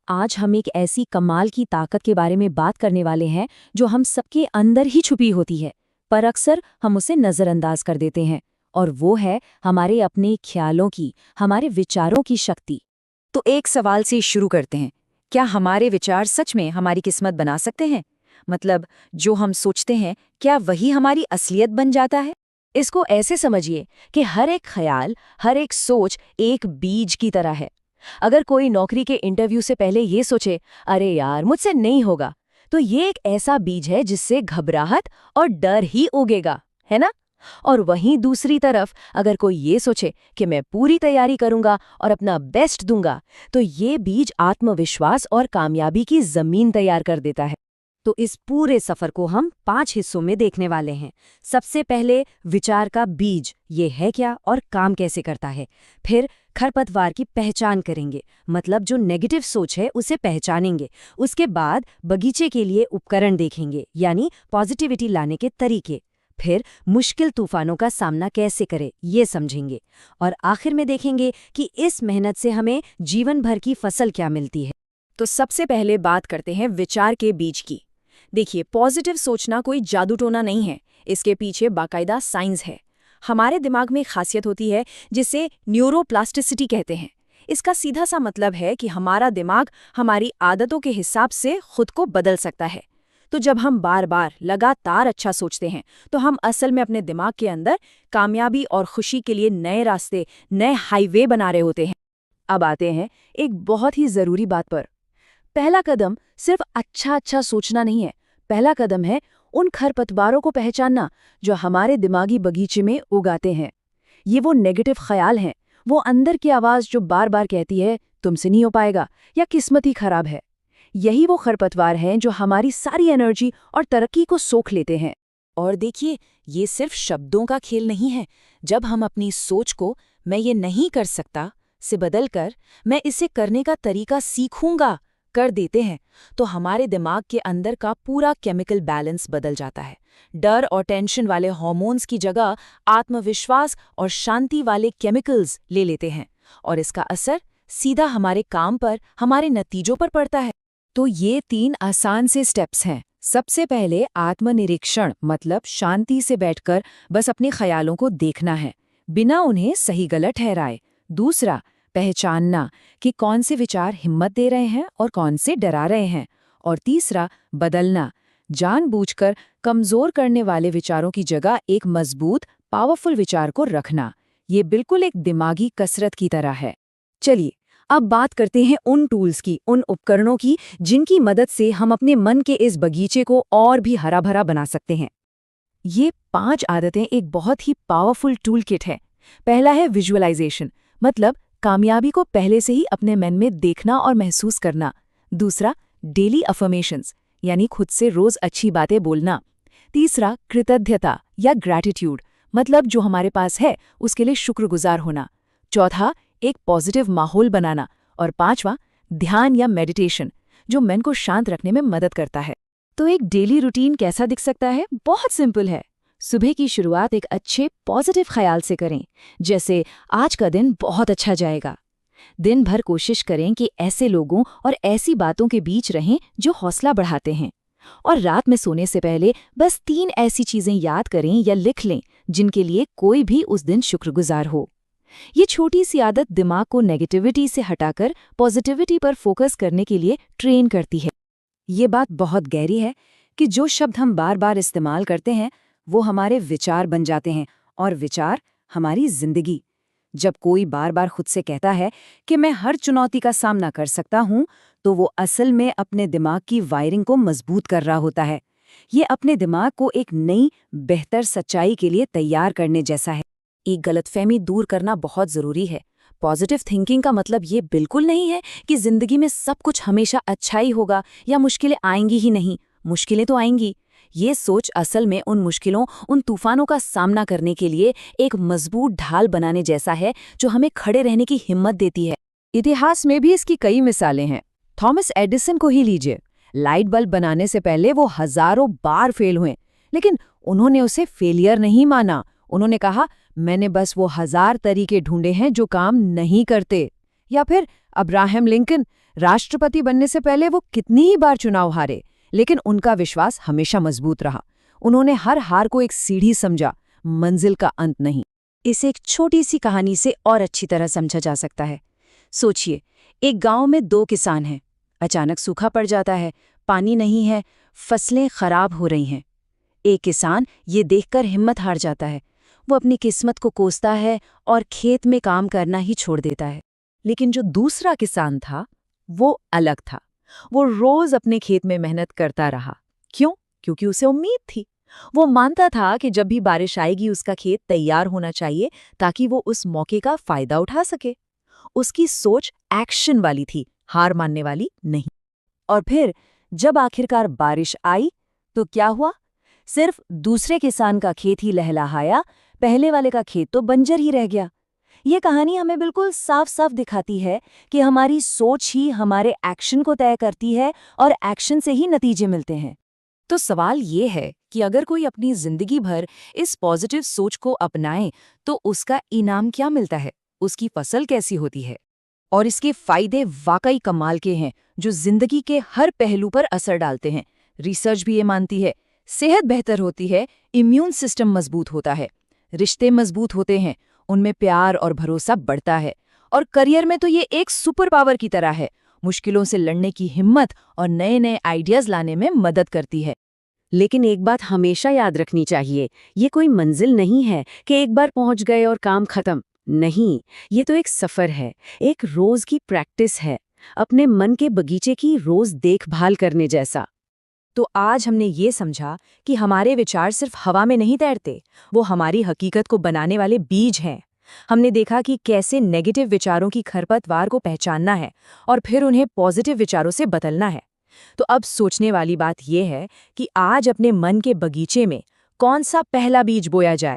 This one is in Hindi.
आज हम एक ऐसी कमाल की ताकत के बारे में बात करने वाले हैं जो हम सबके अंदर ही छुपी होती है, पर अक्सर हम उसे नज़रअंदाज कर देते हैं। और वो है हमारे अपने ख्यालों की, हमारे विचारों की शक्ति। तो एक सवाल से शुरू करते हैं। क्या हमारे विचार सच में हमारी किस्मत बना सकते हैं? मतलब, जो हम सोचते हैं, क्या वही हमारी असलियत बन जाता है? इसको ऐसे समझिए कि हर एक ख्याल, हर एक सोच एक बीज की तरह है। अगर कोई नौकरी के इंटरव्यू से पहले ये सोचे, अरे यार मुझसे नहीं होगा, तो ये एक ऐसा बीज है जिससे घबराहट और डर ही उगेगा, है ना? और वहीं दूसरी तरफ अगर कोई ये सोचे कि मैं पूरी तैयारी करूंगा और अपना बेस्ट दूंगा, तो ये बीज आत्मविश्वास और कामयाबी की जमीन तैयार कर देता है। तो इस पूरे सफर को हम 5 हिस्सों में देखने वाले हैं। सबसे पहले विचार का बीज, ये है क्या और काम कैसे करता है। फिर खरपतवार की पहचान करेंगे, मतलब जो नेगेटिव सोच है उसे पहचानेंगे। उसके बाद बगीचे के लिए उपकरण देखेंगे, यानी पॉजिटिविटी लाने के तरीके। फिर मुश्किल तूफानों का सामना कैसे करें, ये समझेंगे। और आखिर में देखेंगे कि इस मेहनत से हमें जीवन भर की फसल क्या मिलती है। तो सबसे पहले बात करते हैं विचार के बीज की। देखिए, पॉजिटिव सोचना कोई जादू टोना नहीं है, इसके पीछे बाकायदा साइंस है। हमारे दिमाग में खासियत होती है जिसे न्यूरोप्लास्टिसिटी कहते हैं। इसका सीधा सा मतलब है कि हमारा दिमाग हमारी आदतों के हिसाब से खुद को बदल सकता है। तो जब हम बार बार लगातार अच्छा सोचते हैं, तो हम असल में अपने दिमाग के अंदर कामयाबी और खुशी के लिए नए रास्ते, नए हाईवे बना रहे होते हैं। अब आते हैं एक बहुत ही जरूरी बात पर। पहला कदम सिर्फ अच्छा अच्छा सोचना नहीं है। पहला कदम है उन खरपतवारों को पहचानना जो हमारे दिमागी बगीचे में उगाते हैं। ये वो नेगेटिव ख्याल हैं, वो अंदर की आवाज़ जो बार बार कहती है तुमसे नहीं हो पाएगा या किस्मत ही खराब है। यही वो खरपतवार हैं जो हमारी सारी एनर्जी और तरक्की को सोख लेते हैं। और देखिए, ये सिर्फ शब्दों का खेल नहीं है। जब हम अपनी सोच को मैं ये नहीं कर सकता से बदलकर मैं इसे करने का तरीका सीखूंगा कर देते हैं, तो हमारे दिमाग के अंदर का पूरा केमिकल बैलेंस बदल जाता है। डर और टेंशन वाले हार्मोन्स की जगह आत्मविश्वास और शांति वाले केमिकल्स ले लेते हैं, और इसका असर सीधा हमारे काम पर, हमारे नतीजों पर पड़ता है। तो ये 3 आसान से स्टेप्स हैं। सबसे पहले आत्मनिरीक्षण, मतलब शांति से बैठकर बस अपने ख्यालों को देखना है, बिना उन्हें सही गलत ठहराए। दूसरा, पहचानना कि कौन से विचार हिम्मत दे रहे हैं और कौन से डरा रहे हैं। और तीसरा, बदलना, जानबूझकर कमजोर करने वाले विचारों की जगह एक मजबूत, पावरफुल विचार को रखना। ये बिल्कुल एक दिमागी कसरत की तरह है। चलिए, अब बात करते हैं उन टूल्स की, उन उपकरणों की जिनकी मदद से हम अपने मन के इस बगीचे को और भी हरा भरा बना सकते हैं। ये 5 आदतें एक बहुत ही पावरफुल टूल किट है। पहला है विजुअलाइजेशन, मतलब कामयाबी को पहले से ही अपने मन में देखना और महसूस करना। दूसरा, डेली अफर्मेशंस, यानी खुद से रोज अच्छी बातें बोलना। तीसरा, कृतज्ञता या ग्रैटिट्यूड, मतलब जो हमारे पास है उसके लिए शुक्रगुजार होना। चौथा, एक पॉजिटिव माहौल बनाना। और पांचवा, ध्यान या मेडिटेशन, जो मन को शांत रखने में मदद करता है। तो एक डेली रूटीन कैसा दिख सकता है? बहुत सिंपल है। सुबह की शुरुआत एक अच्छे पॉजिटिव ख्याल से करें, जैसे आज का दिन बहुत अच्छा जाएगा। दिन भर कोशिश करें कि ऐसे लोगों और ऐसी बातों के बीच रहें जो हौसला बढ़ाते हैं। और रात में सोने से पहले बस 3 ऐसी चीजें याद करें या लिख लें जिनके लिए कोई भी उस दिन शुक्रगुजार हो। ये छोटी सी आदत दिमाग को नेगेटिविटी से हटाकर पॉजिटिविटी पर फोकस करने के लिए ट्रेन करती है। ये बात बहुत गहरी है कि जो शब्द हम बार बार इस्तेमाल करते हैं वो हमारे विचार बन जाते हैं, और विचार हमारी जिंदगी। जब कोई बार बार खुद से कहता है कि मैं हर चुनौती का सामना कर सकता हूं, तो वो असल में अपने दिमाग की वायरिंग को मजबूत कर रहा होता है। ये अपने दिमाग को एक नई, बेहतर सच्चाई के लिए तैयार करने जैसा है। एक गलतफहमी दूर करना बहुत जरूरी है। पॉजिटिव थिंकिंग का मतलब ये बिल्कुल नहीं है कि जिंदगी में सब कुछ हमेशा अच्छा ही होगा या मुश्किलें आएंगी ही नहीं। मुश्किलें तो आएंगी। ये सोच असल में उन मुश्किलों, उन तूफानों का सामना करने के लिए एक मजबूत ढाल बनाने जैसा है, जो हमें खड़े रहने की हिम्मत देती है। इतिहास में भी इसकी कई मिसालें हैं। थॉमस एडिसन को ही लीजिए। लाइट बल्ब बनाने से पहले वो हजारों बार फेल हुए, लेकिन उन्होंने उसे फेलियर नहीं माना। उन्होंने कहा, मैंने बस वो 1000 तरीके ढूंढे हैं जो काम नहीं करते। या फिर अब्राहम लिंकन राष्ट्रपति बनने से पहले वो कितनी ही बार चुनाव हारे, लेकिन उनका विश्वास हमेशा मजबूत रहा। उन्होंने हर हार को एक सीढ़ी समझा, मंजिल का अंत नहीं। इसे एक छोटी सी कहानी से और अच्छी तरह समझा जा सकता है। सोचिए, एक गांव में 2 किसान हैं। अचानक सूखा पड़ जाता है, पानी नहीं है, फसलें खराब हो रही हैं। एक किसान ये देखकर हिम्मत हार जाता है। वो अपनी किस्मत को कोसता है और खेत में काम करना ही छोड़ देता है। लेकिन जो दूसरा किसान था, वो अलग था। वो रोज अपने खेत में मेहनत करता रहा। क्यों? क्योंकि उसे उम्मीद थी। वो मानता था कि जब भी बारिश आएगी उसका खेत तैयार होना चाहिए ताकि वो उस मौके का फायदा उठा सके। उसकी सोच एक्शन वाली थी, हार मानने वाली नहीं। और फिर जब आखिरकार बारिश आई तो क्या हुआ? सिर्फ दूसरे किसान का खेत ही लहलहाया, पहले वाले का खेत तो बंजर ही रह गया। ये कहानी हमें बिल्कुल साफ साफ दिखाती है कि हमारी सोच ही हमारे एक्शन को तय करती है और एक्शन से ही नतीजे मिलते हैं। तो सवाल ये है कि अगर कोई अपनी जिंदगी भर इस पॉजिटिव सोच को अपनाए तो उसका इनाम क्या मिलता है, उसकी फसल कैसी होती है? और इसके फायदे वाकई कमाल के हैं, जो जिंदगी के हर पहलू पर असर डालते हैं। रिसर्च भी ये मानती है, सेहत बेहतर होती है, इम्यून सिस्टम मजबूत होता है, रिश्ते मजबूत होते हैं, उनमें प्यार और भरोसा बढ़ता है, और करियर में तो ये एक सुपर पावर की तरह है, मुश्किलों से लड़ने की हिम्मत और नए नए आइडियाज लाने में मदद करती है। लेकिन एक बात हमेशा याद रखनी चाहिए, ये कोई मंजिल नहीं है कि एक बार पहुंच गए और काम खत्म। नहीं, ये तो एक सफर है, एक रोज की प्रैक्टिस है, अपने मन के बगीचे की रोज देखभाल करने जैसा। तो आज हमने ये समझा कि हमारे विचार सिर्फ हवा में नहीं तैरते, वो हमारी हकीकत को बनाने वाले बीज हैं। हमने देखा कि कैसे नेगेटिव विचारों की खरपतवार को पहचानना है और फिर उन्हें पॉजिटिव विचारों से बदलना है। तो अब सोचने वाली बात यह है कि आज अपने मन के बगीचे में कौन सा पहला बीज बोया जाए।